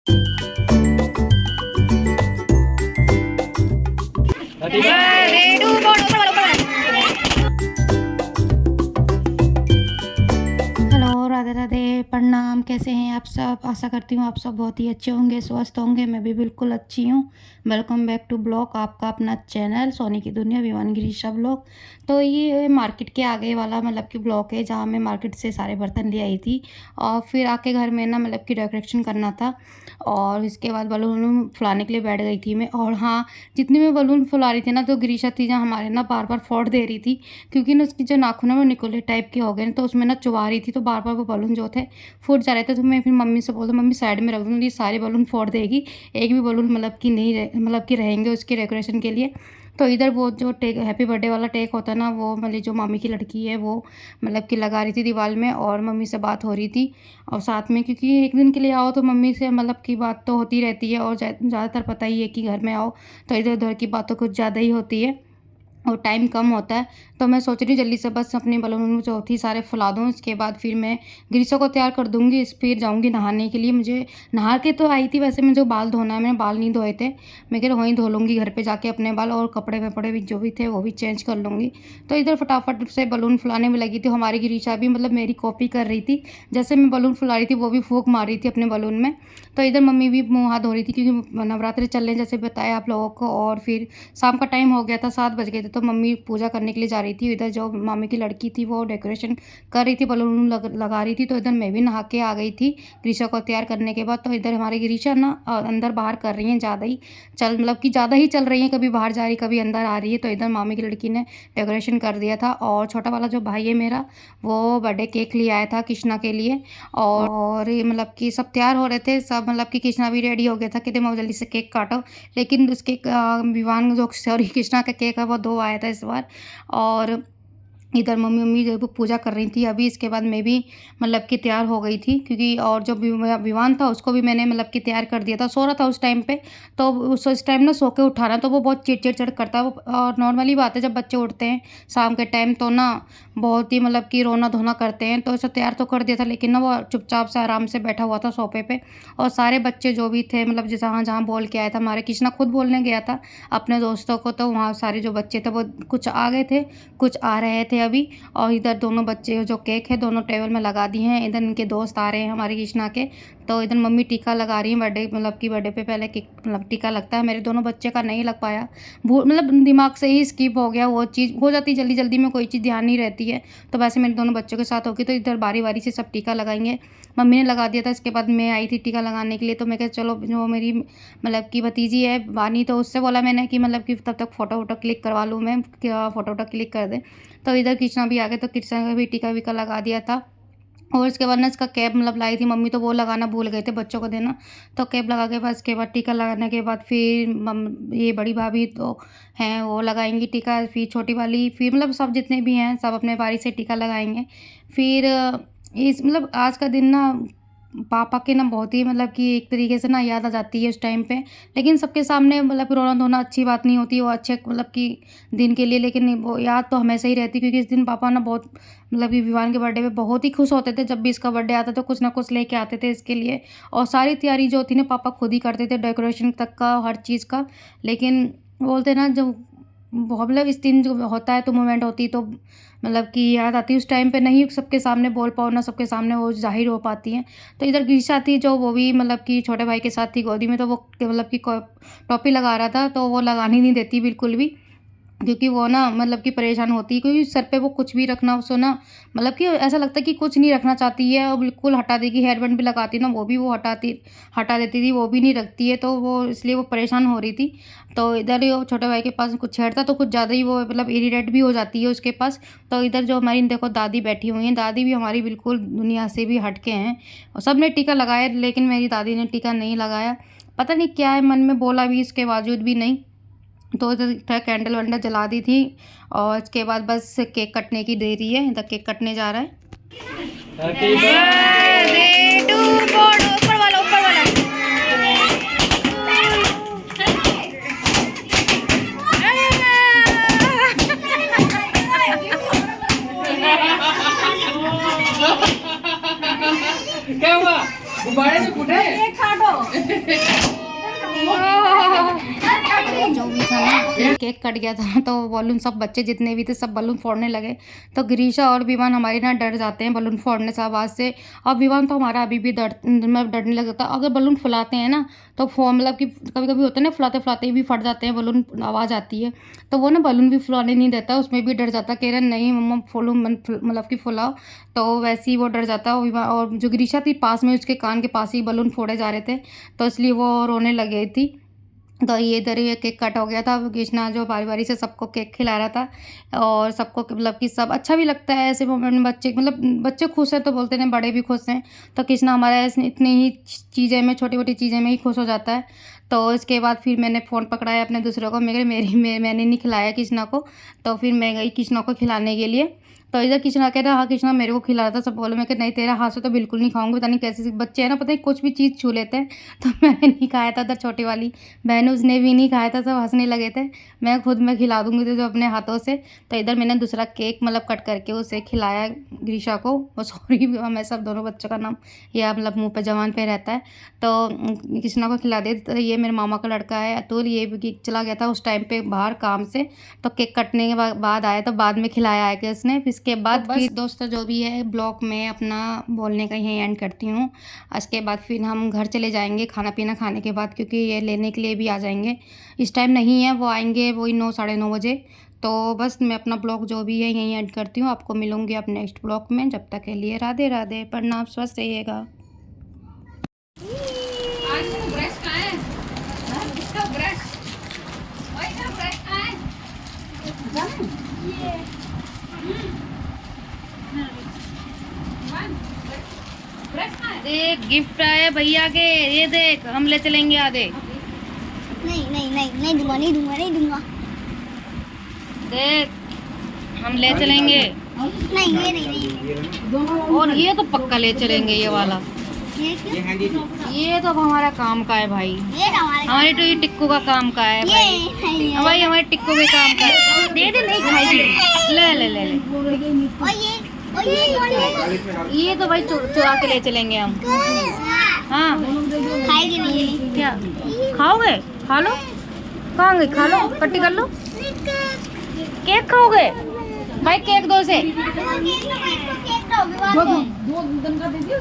Hello, Radhe Radhe, प्रणाम। कैसे हैं आप सब? आशा करती हूँ आप सब बहुत ही अच्छे होंगे, स्वस्थ होंगे। मैं भी बिल्कुल अच्छी हूँ। वेलकम बैक टू ब्लॉग, आपका अपना चैनल सोनी की दुनिया विवान गिरीशा ब्लॉग। तो ये मार्केट के आगे वाला मतलब कि ब्लॉग है, जहाँ मैं मार्केट से सारे बर्तन ले आई थी और फिर आके घर में ना मतलब कि डेकोरेशन करना था। और इसके बाद बलून फुलाने के लिए बैठ गई थी मैं। और हाँ, जितनी मैं बलून फुला रही थी ना, तो गिरीशा थी जहाँ हमारे ना बार बार फोड़ दे रही थी, क्योंकि ना उसकी जो नाखून है वो निकोले टाइप के हो गए, तो उसमें ना चुबा रही थी, तो बार बार वो बलून जो थे फूट जा रहे थे। तो मैं फिर मम्मी से बोलती, मम्मी साइड में रख दूँगी, सारे बलून फोड़ देगी, एक भी बलून मतलब कि नहीं मतलब कि रहेंगे उसके डेकोरेशन के लिए। तो इधर वो जो टेक हैप्पी बर्थडे वाला टेक होता है ना, वो मतलब जो मामी की लड़की है वो मतलब कि लगा रही थी दीवार में, और मम्मी से बात हो रही थी। और साथ में, क्योंकि एक दिन के लिए आओ तो मम्मी से मतलब की बात तो होती रहती है, और ज़्यादातर पता ही है कि घर में आओ तो इधर उधर की बात तो कुछ ज़्यादा ही होती है और टाइम कम होता है। तो मैं सोच रही हूँ जल्दी से बस अपने बलून जो थी सारे फुला दूँ, इसके बाद फिर मैं गिरीशा को तैयार कर दूँगी। फिर जाऊँगी नहाने के लिए। मुझे नहा के तो आई थी, वैसे मुझे बाल धोना है, मैंने बाल नहीं धोए थे। मैं कह रही वहीं धो लूँगी घर पे जाके अपने बाल, और कपड़े वपड़े भी जो भी थे वो भी चेंज कर लूँगी। तो इधर फटाफट से बलून फुलाने में लगी थी। हमारी गिरीशा भी मतलब मेरी कॉपी कर रही थी, जैसे मैं बलून फुला रही थी वो भी फूंक मार रही थी अपने बलून में। तो इधर मम्मी भी मुँह हाथ धो रही थी, क्योंकि नवरात्रि चल रहे जैसे बताया आप लोगों को। और फिर शाम का टाइम हो गया था, 7 बज गए थे, तो मम्मी पूजा करने के लिए जा रही थी। इधर जो मामी की लड़की थी वो डेकोरेशन कर रही थी, बलून लगा रही थी। तो इधर मैं भी नहा के आ गई थी गिरीशा को तैयार करने के बाद। तो इधर हमारी गिरीशा ना अंदर बाहर कर रही हैं, ज़्यादा ही मतलब कि ज़्यादा ही चल रही हैं, कभी बाहर जा रही कभी अंदर आ रही है। तो इधर मामी की लड़की ने डेकोरेशन कर दिया था। और छोटा वाला जो भाई है मेरा, वो बर्थडे केक ले आया था कृष्णा के लिए। और ये मतलब कि सब तैयार हो रहे थे सब, मतलब कि कृष्णा भी रेडी हो गया था कि मम्मी जल्दी से केक काटो। लेकिन उसके विवान जो सॉरी कृष्णा का केक है वो 2 आया था इस बार। और इधर मम्मी जब पूजा कर रही थी अभी, इसके बाद मैं भी मतलब कि तैयार हो गई थी, क्योंकि और जो विवान था उसको भी मैंने मतलब कि तैयार कर दिया था। सो रहा था उस टाइम पे, तो उस टाइम ना सो के उठाना, तो वो बहुत चिड़ करता है वो। और नॉर्मली बात है, जब बच्चे उठते हैं शाम के टाइम तो ना बहुत ही मतलब कि रोना धोना करते हैं। तो ऐसा तैयार तो कर दिया था, लेकिन ना वो चुपचाप से आराम से बैठा हुआ था सोफे पे। और सारे बच्चे जो भी थे मतलब जहाँ जहाँ बोल के आया था, हमारे कृष्णा खुद बोलने गया था अपने दोस्तों को, तो वहाँ सारे जो बच्चे थे वो कुछ आ गए थे, कुछ आ रहे थे अभी। और इधर दोनों बच्चे जो केक है दोनों टेबल में लगा दिए हैं। इधर इनके दोस्त आ रहे हैं हमारे कृष्णा के। तो इधर मम्मी टीका लगा रही हैं बर्थडे मतलब कि बर्थडे पे पहले केक मतलब टीका लगता है। मेरे दोनों बच्चे का नहीं लग पाया, मतलब दिमाग से ही स्किप हो गया, वो चीज़ हो जाती जल्दी जल्दी में, कोई चीज़ ध्यान नहीं रहती है। तो वैसे मेरे दोनों बच्चों के साथ होगी। तो इधर बारी बारी से सब टीका लगाएंगे। मम्मी ने लगा दिया था, इसके बाद मैं आई थी टीका लगाने के लिए। तो मैं कहा चलो, जो मेरी मतलब कि भतीजी है वानी, तो उससे बोला मैंने कि मतलब कि तब तक फ़ोटो वोटो क्लिक करवा लूँ मैं, क्या फ़ोटो वोटो क्लिक कर दे। तो इधर कृष्णा भी आ गए, तो कृष्णा का भी टीका वीका लगा दिया था। और इसके बाद ना इसका कैप मतलब लाई थी मम्मी, तो वो लगाना भूल गए थे बच्चों को देना। तो कैप लगा के बाद इसके बाद टीका लगाने के बाद फिर ये बड़ी भाभी तो हैं वो लगाएंगी टीका, फिर छोटी वाली, फिर मतलब सब जितने भी हैं सब अपने बारी से टीका लगाएंगे। फिर इस मतलब आज का दिन ना पापा के ना बहुत ही मतलब कि एक तरीके से ना याद आ जाती है उस टाइम पे। लेकिन सबके सामने मतलब रोना धोना अच्छी बात नहीं होती, वो अच्छे मतलब कि दिन के लिए, लेकिन वो याद तो हमेशा ही रहती, क्योंकि इस दिन पापा ना बहुत मतलब कि विवान के बर्थडे पे बहुत ही खुश होते थे। जब भी इसका बर्थडे आता तो कुछ ना कुछ लेके आते थे इसके लिए। और सारी तैयारी जो थी ना पापा खुद ही करते थे, डेकोरेशन तक का हर चीज़ का। लेकिन बोलते ना जब बहुत मतलब इस दिन जो होता है तो मोमेंट होती, तो मतलब कि याद आती है। उस टाइम पे नहीं सबके सामने बोल पाओ ना, सबके सामने वो ज़ाहिर हो पाती हैं। तो इधर गिरीशा थी जो, वो भी मतलब कि छोटे भाई के साथ थी गोदी में, तो वो मतलब कि टोपी लगा रहा था, तो वो लगाने नहीं देती बिल्कुल भी, क्योंकि वो ना मतलब कि परेशान होती है, क्योंकि सर पे वो कुछ भी रखना उसको ना मतलब कि ऐसा लगता है कि कुछ नहीं रखना चाहती है, और बिल्कुल हटा देगी। हेयर बैंड भी लगाती ना, वो भी वो हटा देती थी, वो भी नहीं रखती है। तो वो इसलिए वो परेशान हो रही थी। तो इधर ही वो छोटे भाई के पास कुछ छेड़ता तो कुछ ज़्यादा ही वो मतलब इरिटेट भी हो जाती है उसके पास। तो इधर जो हमारी देखो दादी बैठी हुई हैं, दादी भी हमारी बिल्कुल दुनिया से भी हट के हैं। और सब ने टीका लगाया, लेकिन मेरी दादी ने टीका नहीं लगाया। पता नहीं क्या है मन में, बोला भी इसके बावजूद भी नहीं। तो इधर कैंडल वैंडल जला दी थी। और इसके बाद बस केक कटने की देरी है, इधर केक कटने जा रहा है। हैप्पी बर्थडे टू ऊपर वाला ऊपर वाला। क्या हुआ? गुब्बारे से फूटे? केक काटो। केक कट गया था तो बलून सब बच्चे जितने भी थे सब बलून फोड़ने लगे। तो गिरीशा और विवान हमारे ना डर जाते हैं बलून फोड़ने से आवाज़ से। और विवान तो हमारा अभी भी डरने लग जाता है। अगर बलून फुलाते हैं ना तो मतलब कि कभी-कभी होता है ना फुलाते फुलाते भी फट जाते हैं बलून, आवाज़ आती है। तो वो ना बलून भी फुलाने नहीं देता, उसमें भी डर जाता, कह रहा नहीं मम्मा फूलो मतलब कि फुलाओ। तो वैसे ही वो डर जाता है। और जो गिरीशा थी पास में, उसके कान के पास ही बलून फोड़े जा रहे थे, तो इसलिए वो रोने लग गई थी। तो ये इधर ही केक कट हो गया था। कृष्णा जो बारी-बारी से सबको केक खिला रहा था और सबको मतलब कि सब अच्छा भी लगता है ऐसे मोमेंट में। बच्चे मतलब बच्चे खुश हैं तो बोलते हैं, बड़े भी खुश हैं। तो कृष्णा हमारा इतनी ही चीज़ें में, छोटी-छोटी चीज़ें में ही खुश हो जाता है। तो इसके बाद फिर मैंने फ़ोन पकड़ाया अपने दूसरे को, मैंने नहीं खिलाया कृष्णा को, तो फिर मैं गई कृष्णा को खिलाने के लिए। तो इधर कृष्णा कह रहा हाँ कृष्णा मेरे को खिला रहा था, सब बोले। मैं कि नहीं तेरा हाथ से तो बिल्कुल नहीं खाऊंगी। पता नहीं कैसे बच्चे हैं ना, पता नहीं कुछ भी चीज़ छू लेते हैं। तो मैंने नहीं खाया था। उधर छोटी वाली बहन उसने भी नहीं खाया था, सब हंसने लगे थे। मैं खिला दूंगी तो जो अपने हाथों से। तो इधर मैंने दूसरा केक मतलब कट करके उसे खिलाया ग्रीशा को। वो सॉरी मैं सब दोनों बच्चों का नाम या मतलब मुँह पे जबान पे रहता है। तो कृष्णा को खिला दे। तो ये मेरे मामा का लड़का है अतुल, ये भी चला गया था उस टाइम पे बाहर काम से। तो केक कटने के बाद आया, तो बाद में खिलाया आया कि उसने। फिर इसके बाद फिर दोस्तों जो भी है ब्लॉग में अपना बोलने का यहीं एंड करती हूँ। इसके बाद फिर हम घर चले जाएंगे खाना पीना खाने के बाद, क्योंकि ये लेने के लिए भी आ जाएंगे। इस टाइम नहीं है, वो आएंगे वही 9 साढ़े 9 बजे। तो बस मैं अपना ब्लॉग जो भी है यहीं एंड करती हूँ। आपको मिलूंगी अब नेक्स्ट ब्लॉग में। जब तक के लिए राधे राधे, प्रणाम, स्वस्थ रहिएगा। देख गिफ्ट आए भैया के, ये देख हम ले चलेंगे आधे। नहीं दूंगा। देख हम ले चलेंगे। नहीं ये नहीं। और ये तो पक्का ले चलेंगे ये वाला। ये तो अब हमारा काम का है भाई। ये हमारे तो ये टिक्कू का काम का है भाई। भाई हमारे टिक्कू के काम का है। दे दे, नहीं खाएगी। ले ले ले ले। ये तो भाई चुरा के ले चलेंगे हम। हाँ खाएगी नहीं। क्या खाओगे? खा लो, कहाँ गई? खा लो, पट्टी कर लो। केक खाओगे भाई? केक दो से। केक तो 2 दिन का दे दियो।